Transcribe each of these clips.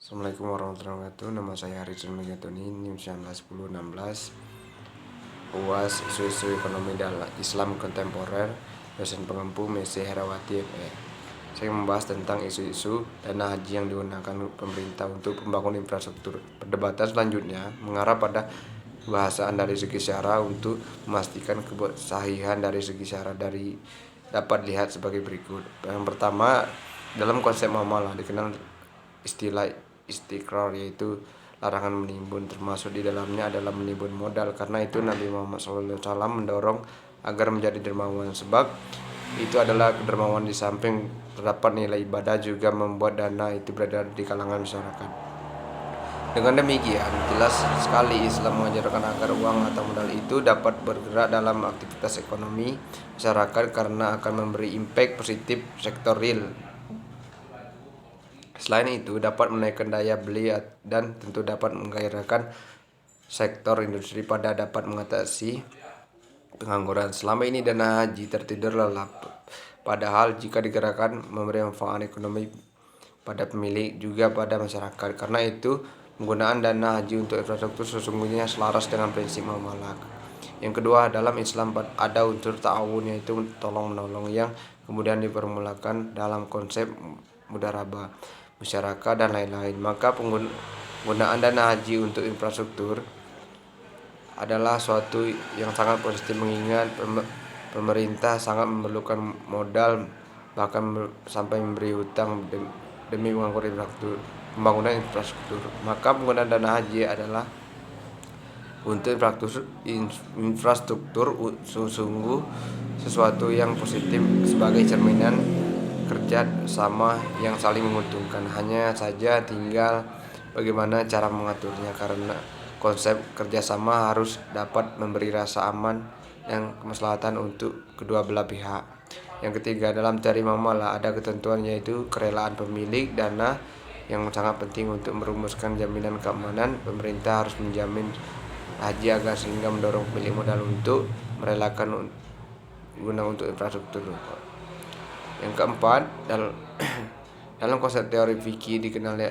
Assalamualaikum warahmatullahi wabarakatuh. Nama saya Harizon Megatoni, NIM 191016, UAS Isu-isu Ekonomi dalam Islam Kontemporer, dosen pengempu Messi Herawati FR. Saya membahas tentang isu-isu dana haji yang digunakan pemerintah untuk pembangunan infrastruktur. Perdebatan selanjutnya mengarah pada bahasaan dari segi syara untuk memastikan kesahihan dari segi syara dari dapat dilihat sebagai berikut. Yang pertama, dalam konsep muamalah dikenal istilah istiqrar, yaitu larangan menimbun, termasuk di dalamnya adalah menimbun modal. Karena itu Nabi Muhammad SAW mendorong agar menjadi dermawan, sebab itu adalah dermawan di samping terdapat nilai ibadah juga membuat dana itu beredar di kalangan masyarakat. Dengan demikian, jelas sekali Islam mengajarkan agar uang atau modal itu dapat bergerak dalam aktivitas ekonomi masyarakat karena akan memberi impact positif sektor real. Selain itu, dapat menaikkan daya beli dan tentu dapat menggairahkan sektor industri pada dapat mengatasi pengangguran. Selama ini dana haji tertidur lelap, padahal jika digerakkan memberi manfaat ekonomi pada pemilik juga pada masyarakat. Karena itu, penggunaan dana haji untuk infrastruktur sesungguhnya selaras dengan prinsip muamalah. Yang kedua, dalam Islam ada unsur ta'awun, yaitu tolong-menolong, yang kemudian dipermulakan dalam konsep mudharabah masyarakat dan lain-lain. Maka penggunaan dana haji untuk infrastruktur adalah suatu yang sangat positif, mengingat pemerintah sangat memerlukan modal, bahkan sampai memberi hutang demi pembangunan infrastruktur. Maka penggunaan dana haji adalah untuk infrastruktur sungguh sesuatu yang positif sebagai cerminan kerja sama yang saling menguntungkan. Hanya saja tinggal bagaimana cara mengaturnya, karena konsep kerjasama harus dapat memberi rasa aman dan kemaslahatan untuk kedua belah pihak. Yang ketiga, dalam teori muamalah ada ketentuan, yaitu kerelaan pemilik dana yang sangat penting untuk merumuskan jaminan keamanan. Pemerintah harus menjamin haji agar sehingga mendorong pemilik modal untuk merelakan guna untuk infrastruktur. Yang keempat, dalam konsep teori fikih dikenal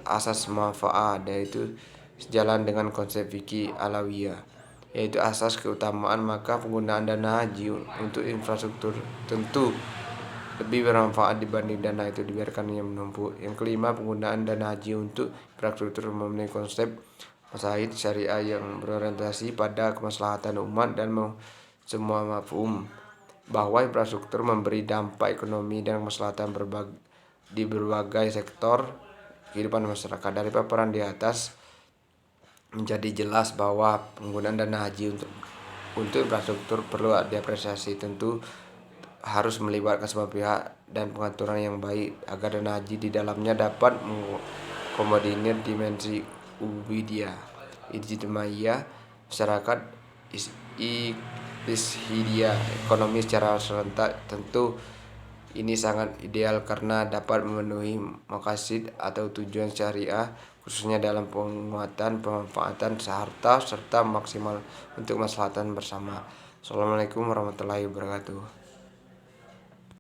asas manfaat, yaitu sejalan dengan konsep fikih alawiyah, yaitu asas keutamaan. Maka penggunaan dana haji untuk infrastruktur tentu lebih bermanfaat dibanding dana itu dibiarkan yang menumpuk. Yang kelima, penggunaan dana haji untuk infrastruktur memenuhi konsep maslahah syariah yang berorientasi pada kemaslahatan umat dan semua mafhum bahwa infrastruktur memberi dampak ekonomi dan kemaslahatan di berbagai sektor kehidupan masyarakat. Dari paparan di atas menjadi jelas bahwa penggunaan dana haji untuk infrastruktur perlu diapresiasi. Tentu harus melibatkan semua pihak dan pengaturan yang baik agar dana haji di dalamnya dapat mengakomodir dimensi ubudiyah, ijtimaiyah, masyarakat, istihadiyah, ekonomi secara serentak. Tentu ini sangat ideal karena dapat memenuhi maqasid atau tujuan syariah, khususnya dalam penguatan pemanfaatan serta maksimal untuk kemaslahatan bersama. Assalamualaikum warahmatullahi wabarakatuh.